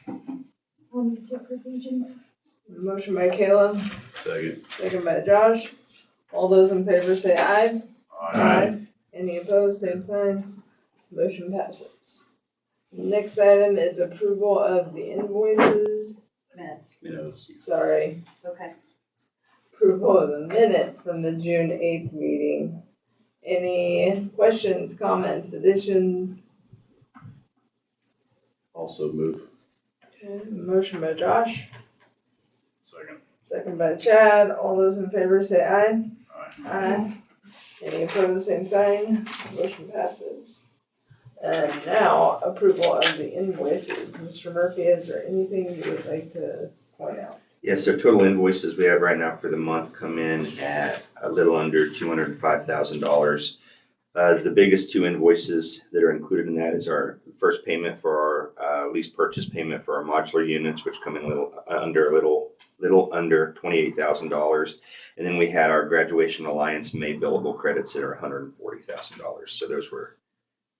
I'll move to approve the agenda. Motion by Kayla, Second. second by Josh. All those in favor say aye. Aye. Any opposed, same sign. Motion passes. Next item is approval of the invoices. Minutes. Sorry, Okay. approval of the minutes from the June 8th meeting. Any questions, comments, additions? Also move. Okay, motion by Josh, Second. second by Chad. All those in favor say aye. Aye. Aye. Any opposed, same sign. Motion passes. And now, approval of the invoices. Mr. Murphy, is there anything you would like to point out? Yes, so total invoices we have right now for the month come in at a little under $205,000. The biggest two invoices that are included in that is our first payment for our lease purchase payment for our modular units, which come in a little under $28,000. And then we had our Graduation Alliance May billable credits that are $140,000. So those were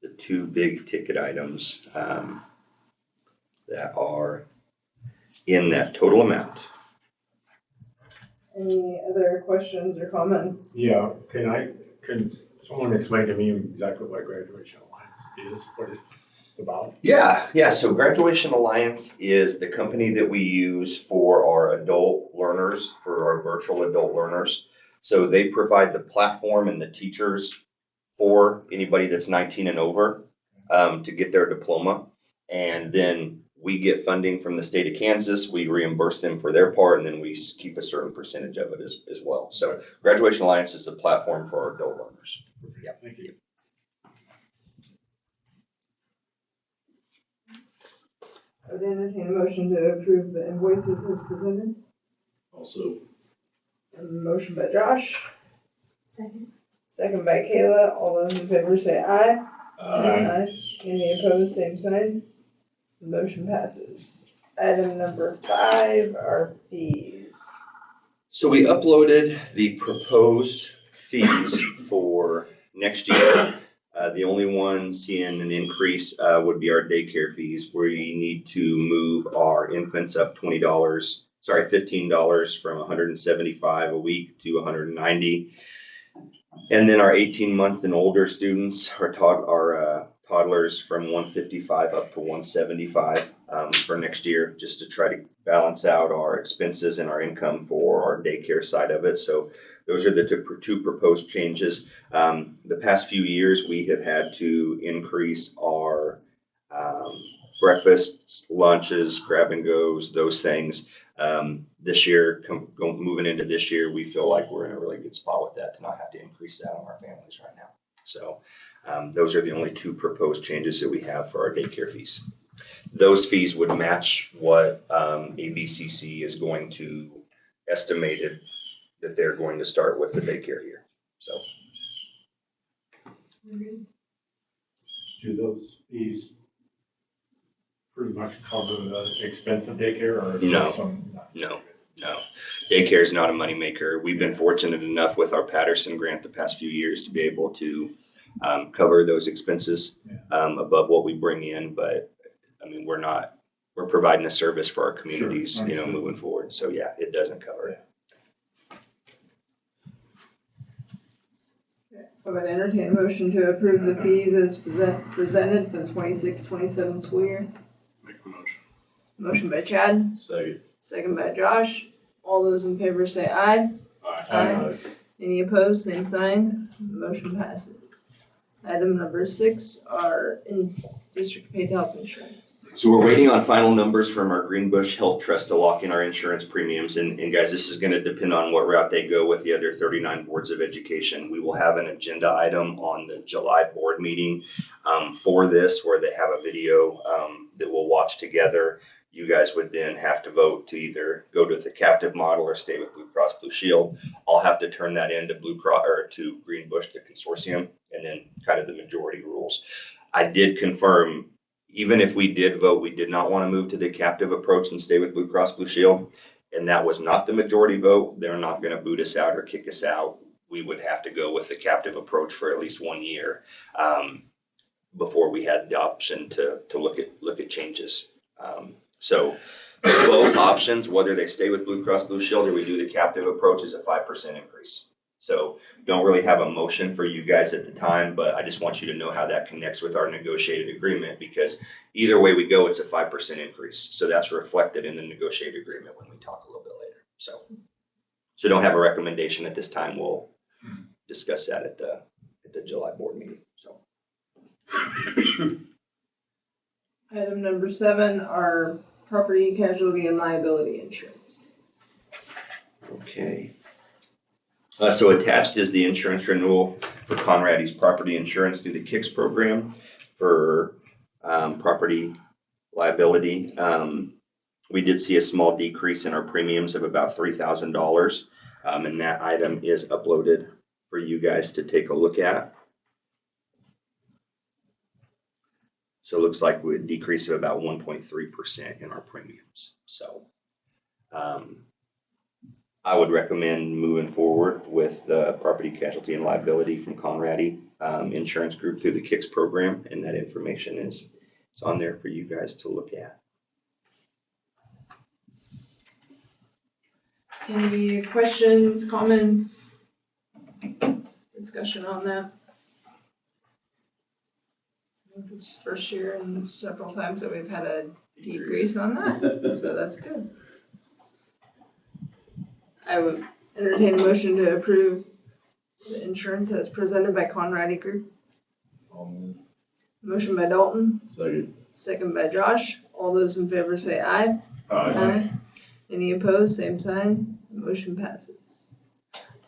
the two big ticket items that are in that total amount. Any other questions or comments? Yeah, can someone explain to me exactly what Graduation Alliance is, what it's about? Yeah. So Graduation Alliance is the company that we use for our adult learners, for our virtual adult learners. So they provide the platform and the teachers for anybody that's 19 and over to get their diploma. And then we get funding from the state of Kansas. We reimburse them for their part, and then we keep a certain percentage of it as well. So Graduation Alliance is the platform for our adult learners. Yeah, thank you. I would entertain a motion to approve the invoices as presented. Also. And motion by Josh, Second. second by Kayla. All those in favor say aye. Aye. Any opposed, same sign. Motion passes. Item number 5 are fees. So we uploaded the proposed fees for next year. The only one seeing an increase would be our daycare fees. We need to move our infants up $15 from $175 a week to $190. And then our 18 months and older students, our toddlers, from $155 up to $175 for next year, just to try to balance out our expenses and our income for our daycare side of it. So those are the two proposed changes. The past few years, we have had to increase our breakfasts, lunches, grab and goes, those things. This year, moving into this year, we feel like we're in a really good spot with that to not have to increase that on our families right now. So those are the only two proposed changes that we have for our daycare fees. Those fees would match what ABCC is going to estimated that they're going to start with the daycare year. So. Do those fees pretty much cover the expense of daycare, or is there some? No. Daycare is not a moneymaker. We've been fortunate enough with our Patterson grant the past few years to be able to cover those expenses above what we bring in. But I mean, we're providing a service for our communities, Sure, moving forward. So yeah, it doesn't cover it. I would entertain a motion to approve the fees as presented for the 26-27 school year. Make the motion. Motion by Chad, Second. second by Josh. All those in favor say aye. Aye. Any opposed, same sign. Motion passes. Item number 6 are in district paid health insurance. So we're waiting on final numbers from our Greenbush Health Trust to lock in our insurance premiums. And guys, this is going to depend on what route they go with the other 39 boards of education. We will have an agenda item on the July board meeting for this, where they have a video that we'll watch together. You guys would then have to vote to either go to the captive model or stay with Blue Cross Blue Shield. I'll have to turn that into Blue Cross or to Greenbush, the consortium, and then kind of the majority rules. I did confirm, even if we did vote, we did not want to move to the captive approach and stay with Blue Cross Blue Shield. And that was not the majority vote. They're not going to boot us out or kick us out. We would have to go with the captive approach for at least 1 year before we had the option to look at changes. So both options, whether they stay with Blue Cross Blue Shield or we do the captive approach, is a 5% increase. So don't really have a motion for you guys at the time, but I just want you to know how that connects with our negotiated agreement, because either way we go, it's a 5% increase. So that's reflected in the negotiated agreement when we talk a little bit later. So don't have a recommendation at this time. We'll discuss that at the July board meeting. So. Item number 7, our property, casualty, and liability insurance. Okay. So attached is the insurance renewal for Conrady's property insurance through the KICS program for property liability. We did see a small decrease in our premiums of about $3,000, and that item is uploaded for you guys to take a look at. So it looks like a decrease of about 1.3% in our premiums. So I would recommend moving forward with the property casualty and liability from Conrady Insurance Group through the KICS program, and that information is on there for you guys to look at. Any questions, comments, discussion on that? This first year and several times that we've had a decrease on that, so that's good. I would entertain a motion to approve the insurance as presented by Conrady Group. Motion by Dalton, second by Josh. All those in favor say aye. Aye. Any opposed, same sign. Motion passes.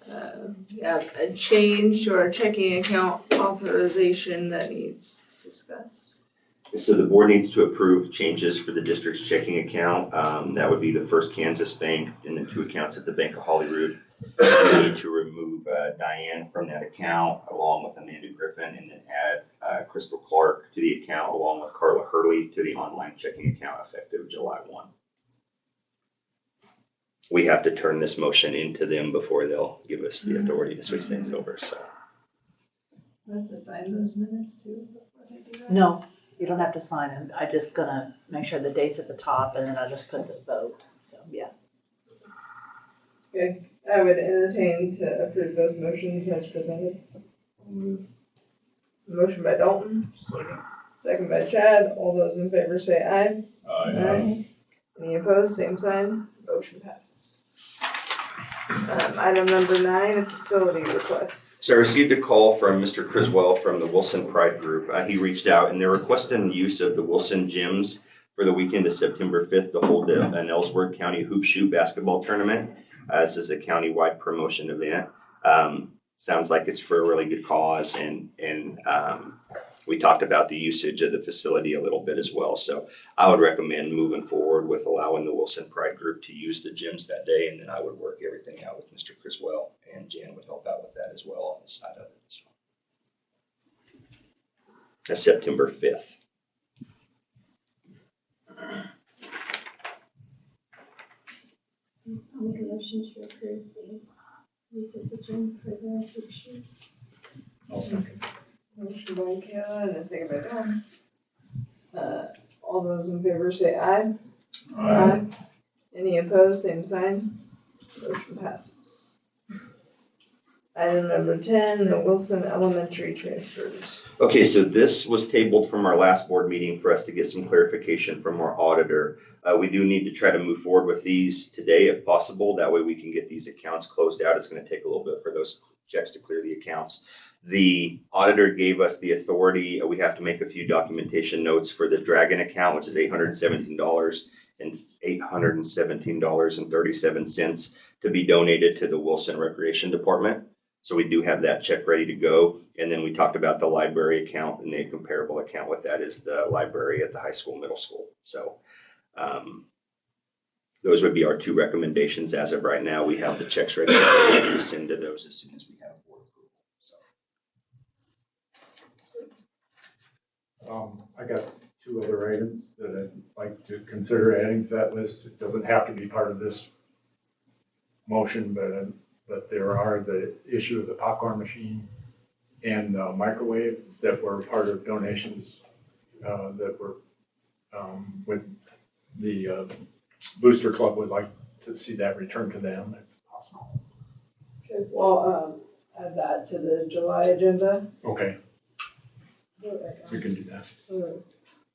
We have a change to our checking account authorization that needs discussed. So the board needs to approve changes for the district's checking account. That would be the First Kansas Bank and the 2 accounts at the Bank of Holyrood. We need to remove Diane from that account along with Amanda Griffin, and then add Crystal Clark to the account along with Carla Hurley to the online checking account effective July 1. We have to turn this motion into them before they'll give us the authority to switch things over. So. I have to sign those minutes too before they do that? No, you don't have to sign them. I'm just gonna make sure the date's at the top, and then I'll just put the vote. So, yeah. Okay, I would entertain to approve those motions as presented. Motion by Dalton, second by Chad. All those in favor say aye. Aye. Any opposed, same sign. Motion passes. Item number 9, a facility request. So I received a call from Mr. Criswell from the Wilson Pride Group. He reached out and they're requesting use of the Wilson gyms for the weekend of September 5th to hold an Ellsworth County Hoop Shoot basketball tournament. This is a county-wide promotion event. Sounds like it's for a really good cause, and we talked about the usage of the facility a little bit as well. So I would recommend moving forward with allowing the Wilson Pride Group to use the gyms that day, and then I would work everything out with Mr. Criswell, and Jan would help out with that as well on the side of it. So that's September 5th. I'll make a motion to approve the use of the gym for the hoop shoot. Motion by Kayla and a second by Dawn. All those in favor say aye. Aye. Any opposed, same sign. Motion passes. Item number 10, the Wilson Elementary transfers. Okay, so this was tabled from our last board meeting for us to get some clarification from our auditor. We do need to try to move forward with these today if possible. That way we can get these accounts closed out. It's going to take a little bit for those checks to clear the accounts. The auditor gave us the authority. We have to make a few documentation notes for the Dragon account, which is $817 and $817.37 to be donated to the Wilson Recreation Department. So we do have that check ready to go. And then we talked about the library account, and the comparable account with that is the library at the high school, middle school. So those would be our 2 recommendations as of right now. We have the checks ready to send to those as soon as we have board approval. So. I got 2 other items that I'd like to consider adding to that list. It doesn't have to be part of this motion, but there are the issue of the popcorn machine and the microwave that were part of donations that were with the Booster Club would like to see that returned to them if possible. Okay, well, add that to the July agenda. Okay, we can do that.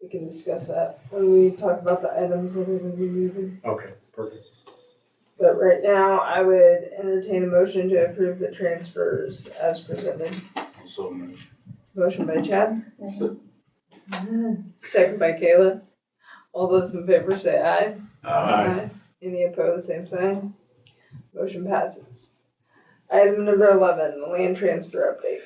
We can discuss that when we talk about the items that are gonna be moving. Okay, perfect. But right now, I would entertain a motion to approve the transfers as presented. So moved. Motion by Chad, So- second by Kayla. All those in favor say aye. Aye. Any opposed, same sign. Motion passes. Item number 11, the land transfer update.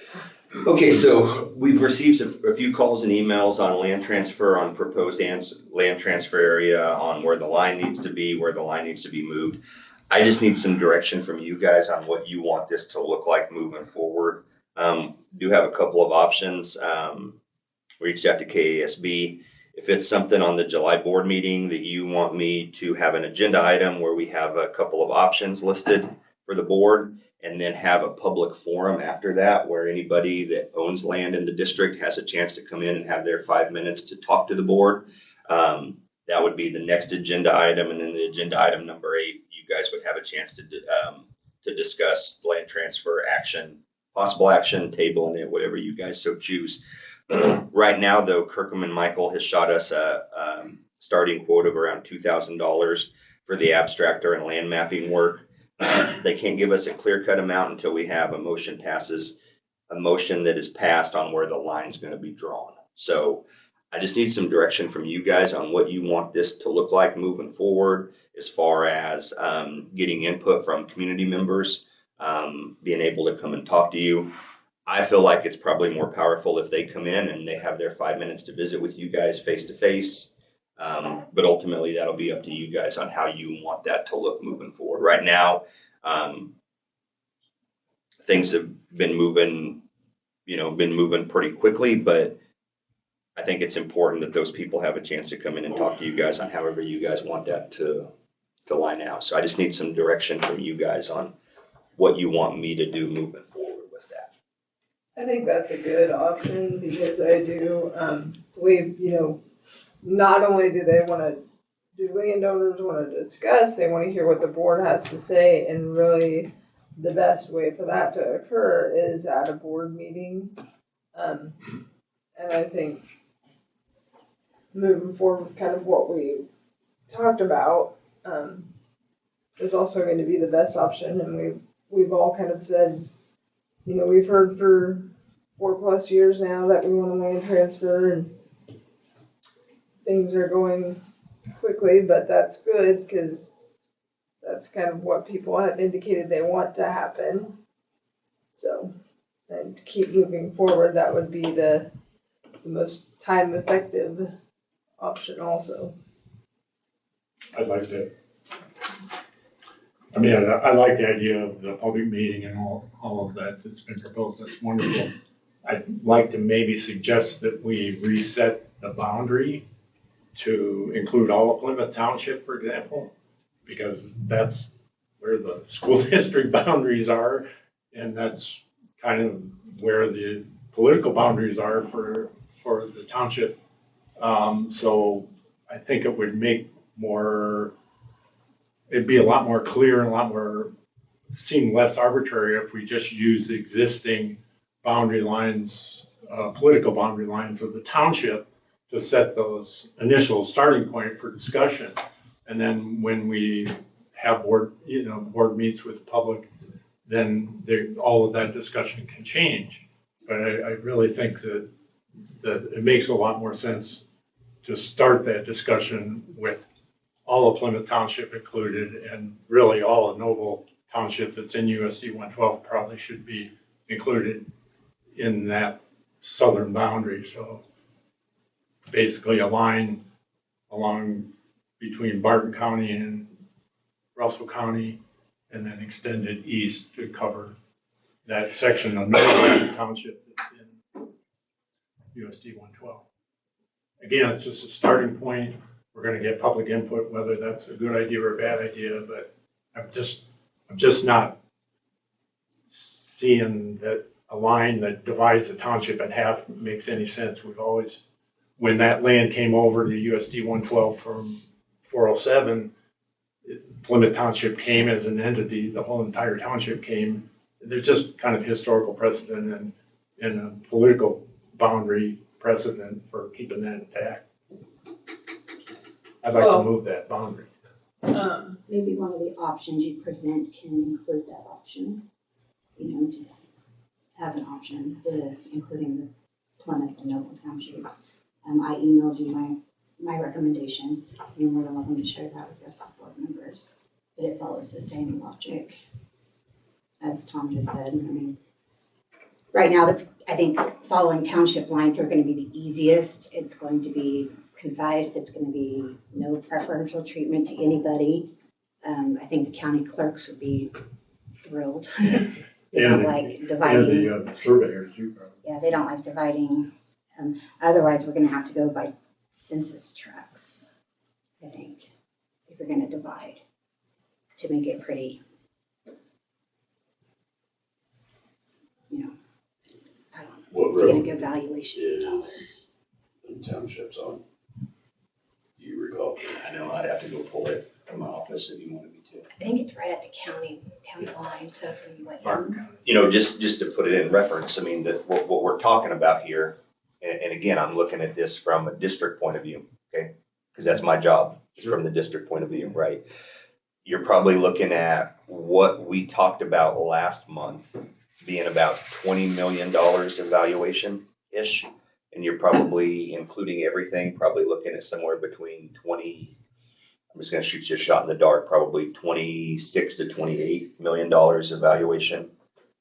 Okay, so we've received a few calls and emails on land transfer, on proposed land transfer area, on where the line needs to be, where the line needs to be moved. I just need some direction from you guys on what you want this to look like moving forward. Do have a couple of options. Reached out to KASB. If it's something on the July board meeting that you want me to have an agenda item where we have a couple of options listed for the board, and then have a public forum after that where anybody that owns land in the district has a chance to come in and have their 5 minutes to talk to the board. That would be the next agenda item. And then the agenda item number 8, you guys would have a chance to discuss land transfer action, possible action, table, and whatever you guys so choose. Right now, though, Kirkham and Michael has shot us a starting quote of around $2,000 for the abstractor and land mapping work. They can't give us a clear-cut amount until we have a motion that is passed on where the line's going to be drawn. So I just need some direction from you guys on what you want this to look like moving forward, as far as getting input from community members, being able to come and talk to you. I feel like it's probably more powerful if they come in and they have their 5 minutes to visit with you guys face to face. But ultimately, that'll be up to you guys on how you want that to look moving forward. Right now, things have been moving pretty quickly, but I think it's important that those people have a chance to come in and talk to you guys on however you guys want that to line out. So I just need some direction from you guys on what you want me to do moving forward with that. I think that's a good option, because I do believe, not only do landowners want to discuss, they want to hear what the board has to say, and really the best way for that to occur is at a board meeting. And I think moving forward with kind of what we talked about is also going to be the best option. And we've all kind of said, we've heard for 4+ years now that we want a land transfer, and things are going quickly, but that's good, because that's kind of what people have indicated they want to happen. So, and to keep moving forward, that would be the most time effective option also. I'd like to, I like the idea of the public meeting and all of that that's been proposed. That's wonderful. I'd like to maybe suggest that we reset the boundary to include all of Plymouth Township, for example, because that's where the school district boundaries are, and that's kind of where the political boundaries are for the township. So I think it would it'd be a lot more clear and seem less arbitrary if we just use the existing boundary lines, political boundary lines of the township to set those initial starting point for discussion. And then when we have board meets with the public, then all of that discussion can change. But I really think that it makes a lot more sense to start that discussion with all of Plymouth Township included, and really all of Noble Township that's in USD 112 probably should be included in that southern boundary. So basically a line along between Barton County and Russell County, and then extended east to cover that section of Noble Township that's in USD 112. Again, it's just a starting point. We're going to get public input, whether that's a good idea or a bad idea, but I'm just not seeing that a line that divides the township in half makes any sense. We've always, when that land came over to USD 112 407, Plymouth Township came as an entity, the whole entire township came. There's just kind of historical precedent and a political boundary precedent for keeping that intact. I'd like to move that boundary. Maybe one of the options you present can include that option, just as an option, including the Plymouth and Noble Townships. I emailed you my recommendation. You're more than welcome to share that with your staff board members. But it follows the same logic as Tom just said. I mean, right now, I think following township lines are going to be the easiest. It's going to be concise. It's going to be no preferential treatment to anybody. I think the county clerks would be thrilled. They don't like dividing. And the surveyors too, probably. Yeah, they don't like dividing. Otherwise, we're going to have to go by census tracts, I think, if we're going to divide to make it pretty, I don't know, What to get a road good valuation of the dollar. is the townships on? Do you recall? I know, I'd have to go pull it from my office if you wanted me to. I think it's right at the county line, so it's going to be like, Just to put it in reference, I mean, what we're talking about here, and again, I'm looking at this from a district point of view, okay? Because that's my job, is from the district point of view, right? You're probably looking at what we talked about last month being about $20 million evaluation-ish. And you're probably, including everything, probably looking at somewhere between I'm just going to shoot you a shot in the dark, probably $26 to $28 million evaluation,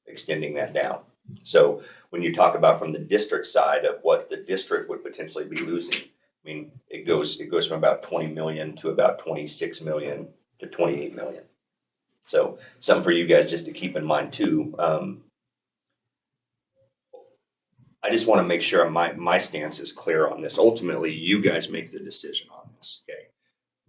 extending that down. So when you talk about from the district side of what the district would potentially be losing, I mean, it goes from about 20 million to about 26 million to 28 million. So something for you guys just to keep in mind too. I just want to make sure my stance is clear on this. Ultimately, you guys make the decision on this, okay?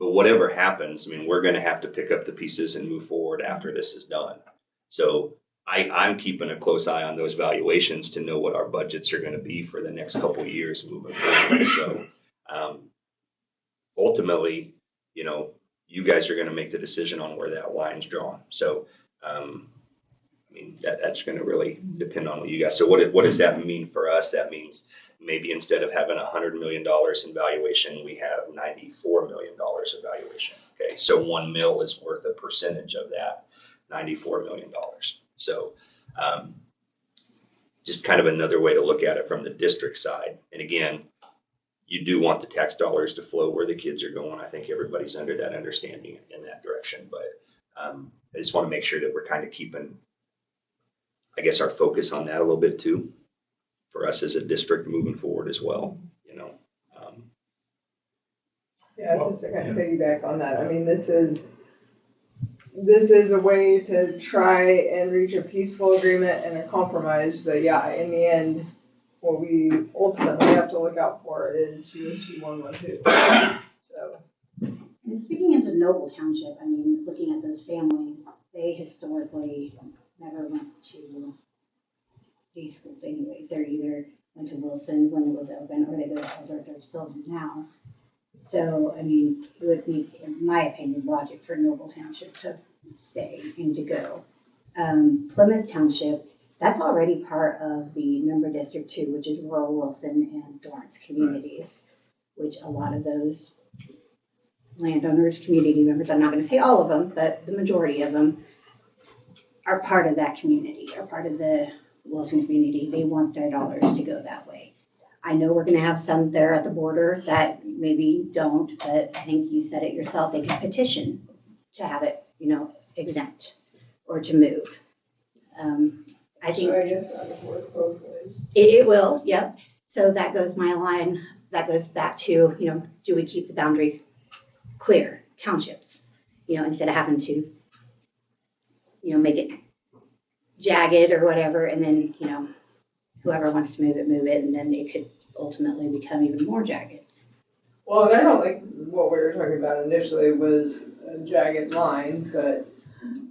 But whatever happens, I mean, we're going to have to pick up the pieces and move forward after this is done. So I'm keeping a close eye on those valuations to know what our budgets are going to be for the next couple of years moving forward. So ultimately, you guys are going to make the decision on where that line's drawn. So, I mean, that's going to really depend on what you guys. So what does that mean for us? That means maybe instead of having $100 million in valuation, we have $94 million in valuation. Okay, so 1 mil is worth a percentage of that $94 million. So just kind of another way to look at it from the district side. And again, you do want the tax dollars to flow where the kids are going. I think everybody's under that understanding in that direction. But I just want to make sure that we're kind of keeping, I guess, our focus on that a little bit too, for us as a district moving forward as well, Yeah, just to kind of piggyback on that, I mean, this is a way to try and reach a peaceful agreement and a compromise, but yeah, in the end, what we ultimately have to look out for is USC 112. So. and speaking into Noble Township, I mean, looking at those families, they historically never went to these schools anyways. They either went to Wilson when it was open, or they go to Ellsworth or Sylvan now. So, I mean, it would be, in my opinion, logic for Noble Township to stay and to go. Plymouth Township, that's already part of the member District 2, which is rural Wilson and Dorrance communities, which a lot of those landowners, community members, I'm not going to say all of them, but the majority of them are part of that community, are part of the Wilson community. They want their dollars to go that way. I know we're going to have some there at the border that maybe don't, but I think you said it yourself, they could petition to have it, exempt or to move. I think. So I guess that would work both ways. It will, yep. So that goes back to, do we keep the boundary clear, townships, instead of having to, make it jagged or whatever, and then, whoever wants to move it, and then it could ultimately become even more jagged. Well, and I don't think what we were talking about initially was a jagged line,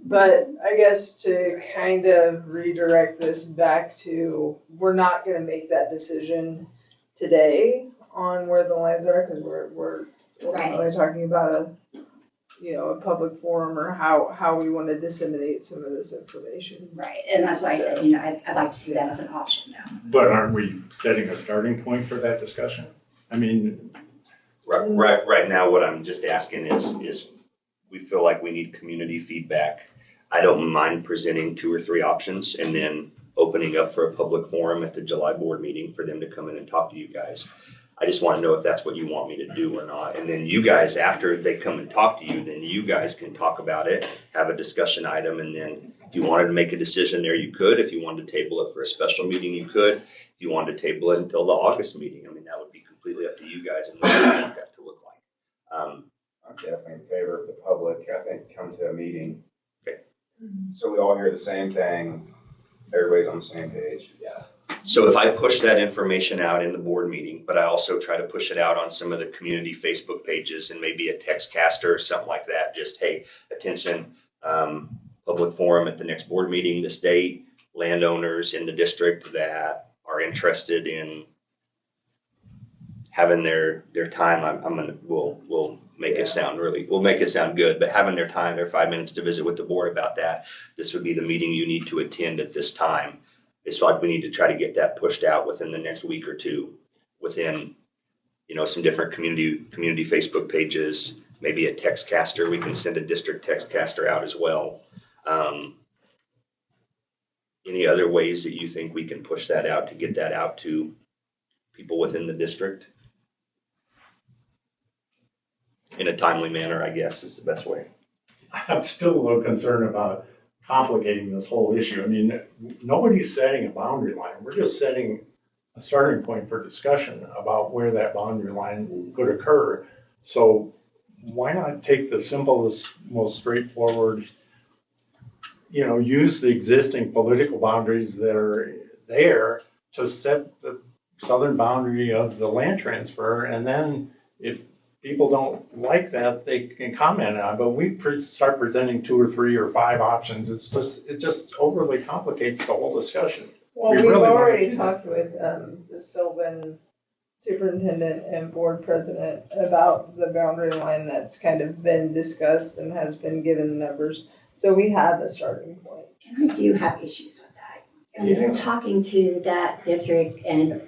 but I guess to kind of redirect this back to, we're not going to make that decision today on where the lines are, because we're We're Right. really talking about a public forum or how we want to disseminate some of this information. Right, and that's why I said, I'd like to see that as an option though. But aren't we setting a starting point for that discussion? I mean, Right now, what I'm just asking is we feel like we need community feedback. I don't mind presenting 2 or 3 options and then opening up for a public forum at the July board meeting for them to come in and talk to you guys. I just want to know if that's what you want me to do or not. And then you guys, after they come and talk to you, then you guys can talk about it, have a discussion item, and then if you wanted to make a decision there, you could. If you wanted to table it for a special meeting, you could. If you wanted to table it until the August meeting, I mean, that would be completely up to you guys and what you want that to look like. I'm definitely in favor of the public, I think, come to a meeting. Okay. So we all hear the same thing, everybody's on the same page. Yeah. So if I push that information out in the board meeting, but I also try to push it out on some of the community Facebook pages and maybe a text caster or something like that, just, hey, attention, public forum at the next board meeting this date, landowners in the district that are interested in having their time, we'll make it sound good, but having their time, their 5 minutes to visit with the board about that, this would be the meeting you need to attend at this time. It's like we need to try to get that pushed out within the next week or two, within, some different community Facebook pages, maybe a text caster. We can send a district text caster out as well. Any other ways that you think we can push that out to get that out to people within the district? In a timely manner, I guess, is the best way. I'm still a little concerned about complicating this whole issue. I mean, nobody's setting a boundary line. We're just setting a starting point for discussion about where that boundary line could occur. So why not take the simplest, most straightforward, use the existing political boundaries that are there to set the southern boundary of the land transfer, and then if people don't like that, they can comment on it. But we start presenting 2 or 3 or 5 options. It just overly complicates the whole discussion. Well, we've already talked with the Sylvan superintendent and board president about the boundary line that's kind of been discussed and has been given numbers. So we have a starting point. And I do have issues with that. And you're talking to that district and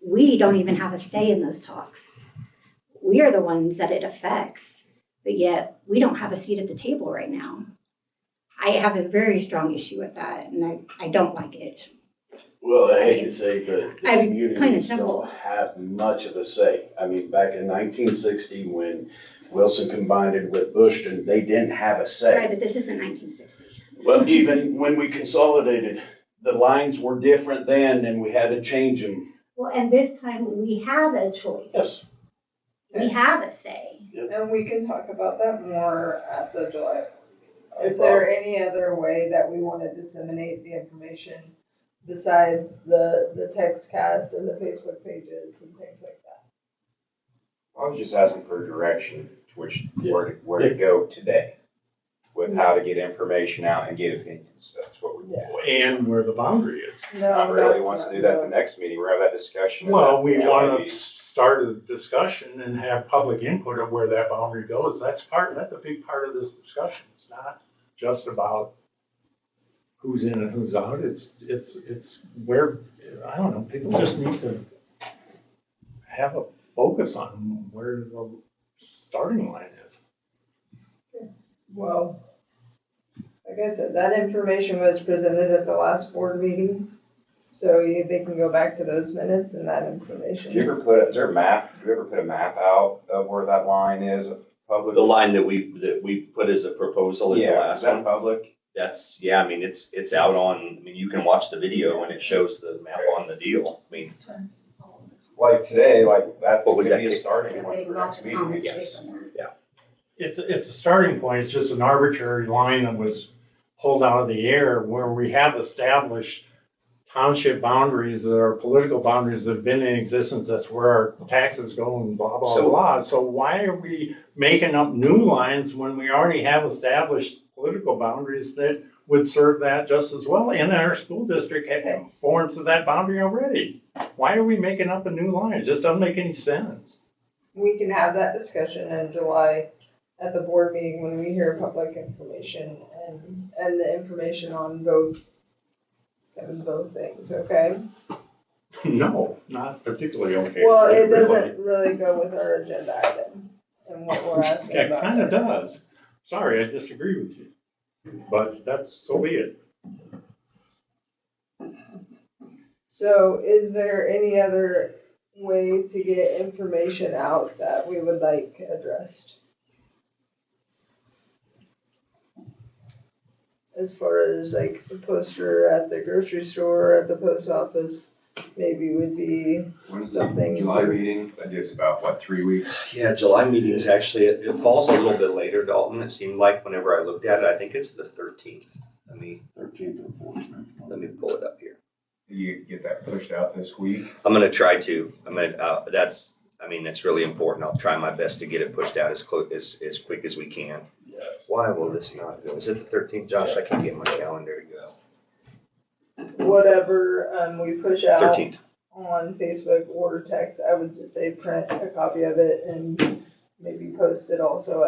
we don't even have a say in those talks. We are the ones that it affects, but yet we don't have a seat at the table right now. I have a very strong issue with that, and I don't like it. Well, I hate to say, but the I'm plain and communities simple. don't have much of a say. I mean, back in 1960, when Wilson combined it with Bushton, they didn't have a say. Right, but this isn't 1960. Well, even when we consolidated, the lines were different then, and we had to change them. Well, and this time we have a choice. Yes. We have a say. And we can talk about that more at the July. Is there any other way that we want to disseminate the information besides the text cast and the Facebook pages and things like that? I was just asking for direction to where to go today with how to get information out and get opinions. That's what we're doing. And where the boundary is. No, I really that's wants to not do that at the- the next meeting. We're having that discussion. Well, we July want to meeting. start a discussion and have public input of where that boundary goes. That's a big part of this discussion. It's not just about who's in and who's out. It's where, I don't know, people just need to have a focus on where the starting line is. Well, like I said, that information was presented at the last board meeting. So they can go back to those minutes and that information. Did you ever is there a map? Did you ever put a map out of where that line is public? The line that we put as a proposal in the Yeah, last is that one, public? that's, yeah, I mean, it's out on, I mean, you can watch the video and it shows the map on the deal. I mean, Like today, like that's What was gonna that? be a starting point for next meeting, I guess. It's a starting point. It's just an arbitrary line that was pulled out of the air where we have established township boundaries that are political boundaries that have been in existence. That's where our taxes go and blah, blah, So- blah. So why are we making up new lines when we already have established political boundaries that would serve that just as well? And our school district forms of that boundary already. Why are we making up a new line? It just doesn't make any sense. we can have that discussion in July at the board meeting when we hear public information and the information on both things, okay? No, not particularly okay. Well, it really. doesn't really go with our agenda item and what we're asking It about. kind of does. Sorry, I disagree with you. But so be it. So is there any other way to get information out that we would like addressed? As far as like the poster at the grocery store, at the post office, maybe would be When's something. the July meeting? That gives about, what, 3 weeks? Yeah, July meeting is actually, it falls a little bit later, Dalton. It seemed like whenever I looked at it, I think it's the 13th. Let me 13th or 14th. pull it up here. You get that pushed out this week? I'm gonna try to. It's really important. I'll try my best to get it pushed out as quick as we can. Yes. Why will this not go? Is it the 13th, Josh? I can't get my calendar to go. Whatever we push out 13th. on Facebook or text, I would just say print a copy of it and maybe post it also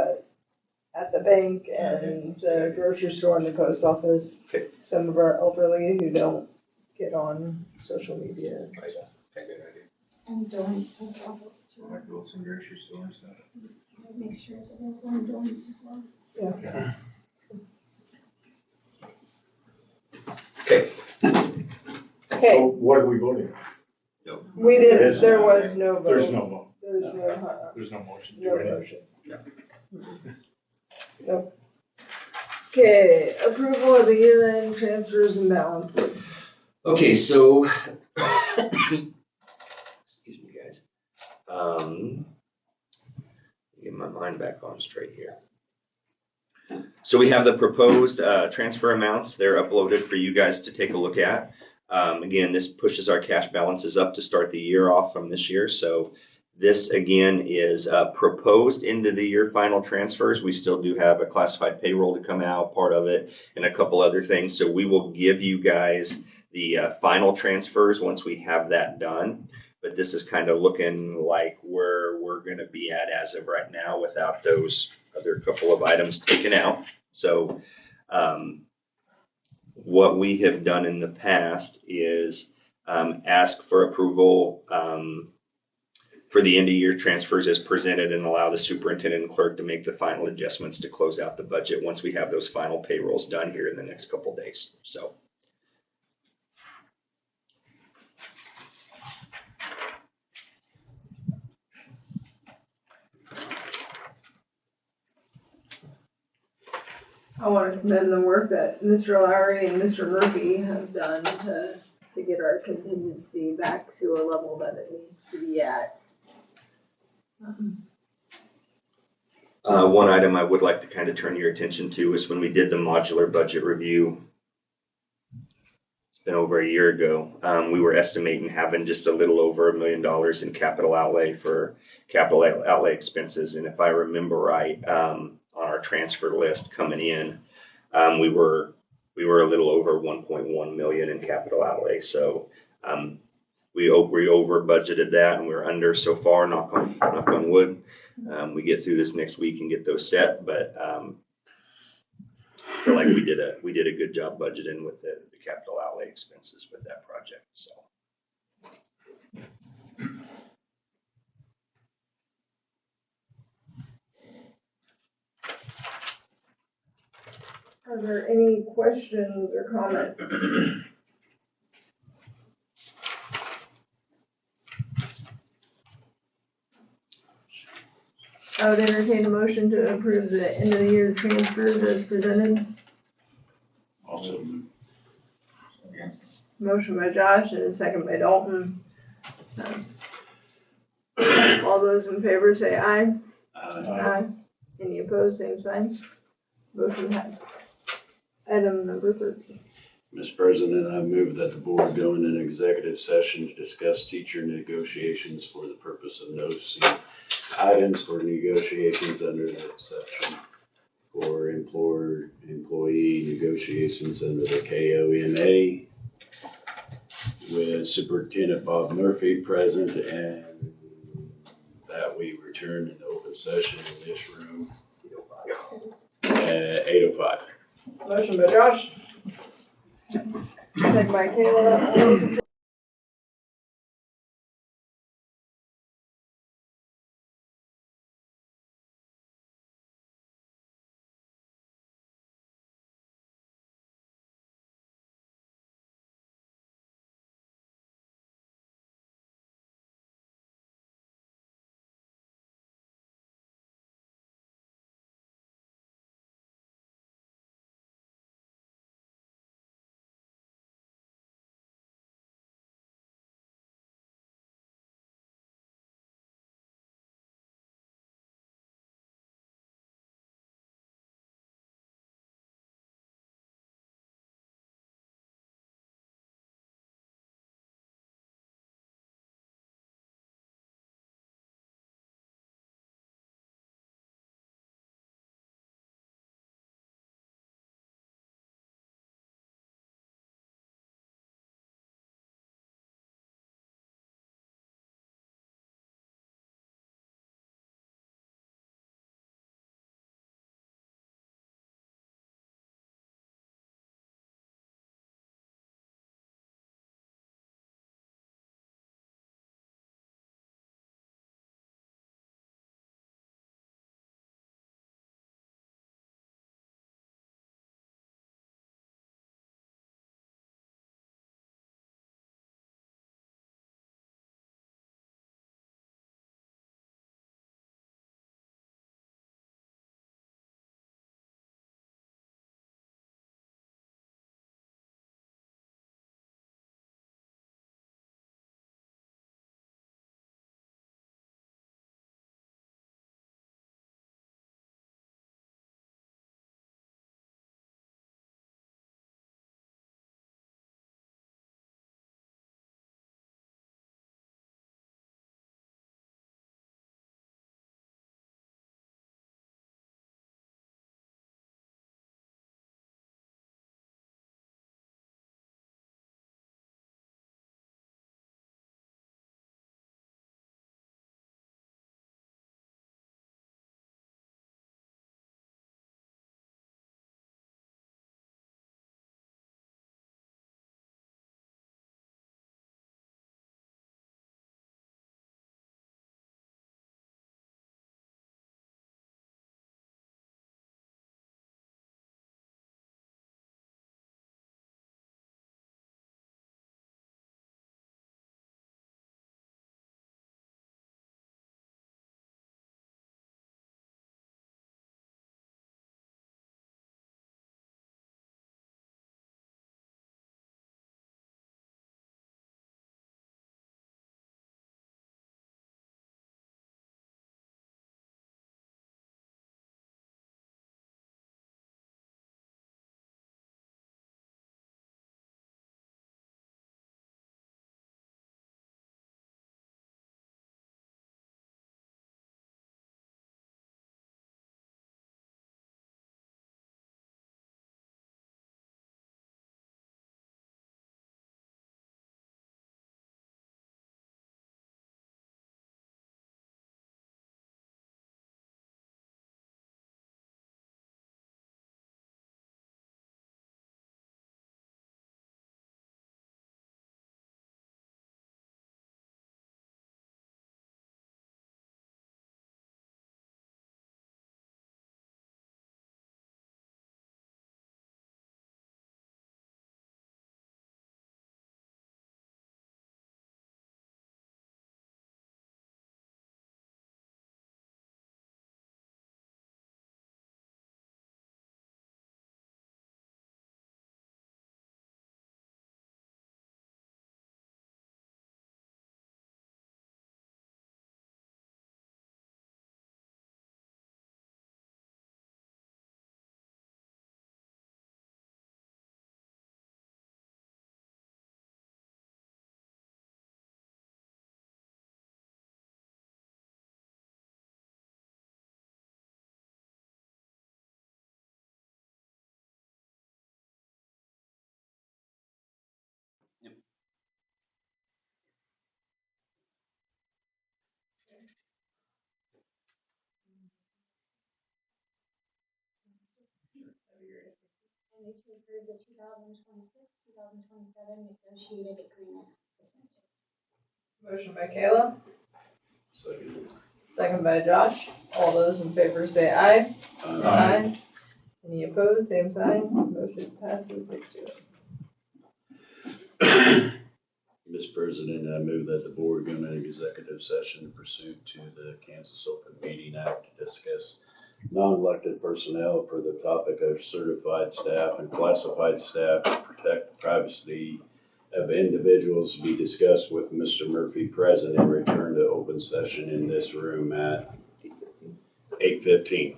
at the bank and the grocery store and the post office. Okay. Some of our elderly who don't get on social media and stuff. Okay, good idea. And Dorrance post office too. Like Wilson grocery store and stuff. Make sure it's available in Dorrance as well. Yeah. Okay. Okay, So what are we voting on? we There didn't, is there no- was no vote. There's no vote. There's There's no motion to no do anything. motion. Nope. Okay, approval of the year-end transfers and balances. Okay, so excuse me, guys. Get my mind back on straight here. So we have the proposed transfer amounts. They're uploaded for you guys to take a look at. Again, this pushes our cash balances up to start the year off from this year. So this again is proposed into the year final transfers. We still do have a classified payroll to come out, part of it, and a couple other things. So we will give you guys the final transfers once we have that done. But this is kind of looking like where we're going to be at as of right now without those other couple of items taken out. So what we have done in the past is ask for approval for the end of year transfers as presented and allow the superintendent and clerk to make the final adjustments to close out the budget once we have those final payrolls done here in the next couple days. So. I want to commend the work that Mr. Lowry and Mr. Murphy have done to get our contingency back to a level that it needs to be at. One item I would like to kind of turn your attention to is when we did the modular budget review. It's been over a year ago. We were estimating having just a little over $1 million in capital outlay for capital outlay expenses. And if I remember right, on our transfer list coming in, we were a little over 1.1 million in capital outlay. So we over budgeted that, and we're under so far. Knock on wood. We get through this next week and get those set, but I feel like we did a good job budgeting with the capital outlay expenses with that project. So. Are there any questions or comments? I would entertain a motion to approve the end of the year transfers as presented. Also, Motion by Josh and a second by Dalton. All those in favor say aye. Aye. Any opposed, same sign. Motion passes. Item number 13. Mr. President, I move that the board go into an executive session to discuss teacher negotiations for the purpose of noticing items for negotiations under the exception for employee negotiations under the KOMA with Superintendent Bob Murphy present, and that we return return in open session in this room at 8:05. Motion by Josh. Second by Kayla. All those in to approve the 2026-2027 negotiated agreement. Motion by Kayla, Second. second by Josh. All those in favor say aye. Any opposed, same sign. Motion passes 6-0. Mr. President, I move that the board go into executive session pursuant to the Kansas Open Meeting Act to discuss non-elected personnel for the topic of certified staff and classified staff to protect the privacy of individuals to be discussed with Mr. Murphy present and return to open session in this room at 8:15.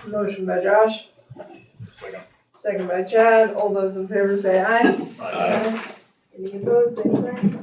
Motion by Josh, Second. second by Chad. All those in favor say aye. Aye. Any opposed, same sign.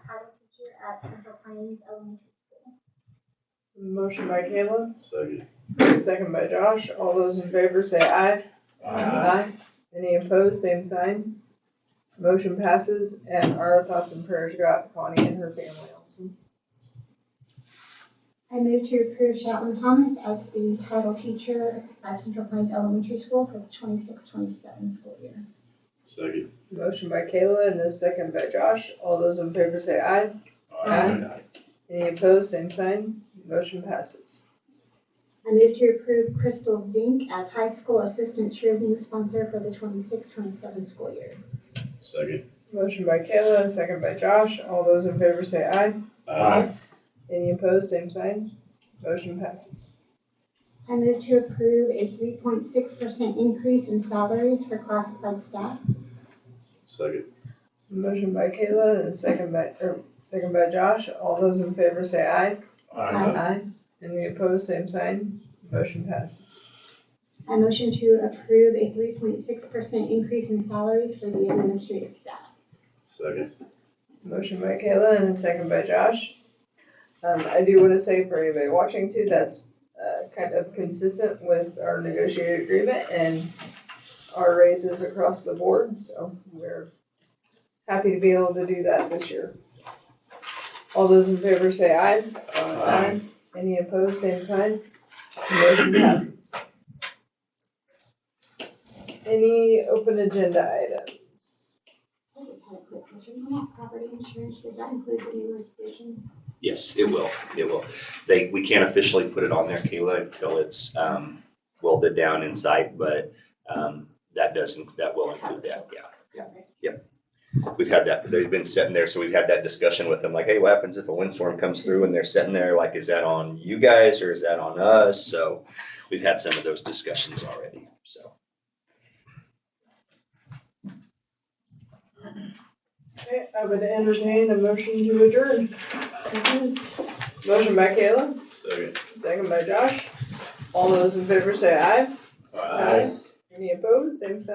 title teacher at Central Plains Elementary School. Motion by Kayla, Second. second by Josh. All those in favor say aye. Aye. Any opposed, same sign. Motion passes, and our thoughts and prayers go out to Connie and her family also. I move to approve Shelton Thomas as the title teacher at Central Plains Elementary School for the 26-27 school year. Second. Motion by Kayla and a second by Josh. All those in favor say aye. Aye. Any opposed, same sign. Motion passes. I move to approve Crystal Zink as high school assistant cheerleading sponsor for the 26-27 school year. Second. Motion by Kayla, and second by Josh. All those in favor say aye. Aye. Any opposed, same sign. Motion passes. I move to approve a 3.6% increase in salaries for classified staff. Second. Motion by Kayla and second by Josh. All those in favor say aye. Aye. Any opposed, same sign. Motion passes. I motion to approve a 3.6% increase in salaries for the administrative staff. Second. Motion by Kayla and a second by Josh. I do want to say for anybody watching too, that's kind of consistent with our negotiated agreement and our raises across the board. So we're happy to be able to do that this year. All those in favor say aye. Aye. Any opposed, same sign. Motion passes. Any open agenda items? I just had a quick question on that property insurance. Does that include the new addition? Yes, it will. We can't officially put it on there, Kayla, until it's welded down inside, but that will include that, yeah. We've had that, they've been sitting there, so we've had that discussion with them, like, hey, what happens if a windstorm comes through and they're sitting there, like, is that on you guys or is that on us? So we've had some of those discussions already, so. Okay, I would entertain a motion to adjourn. Motion by Kayla, Second. second by Josh. All those in favor say aye. Any opposed, same sign.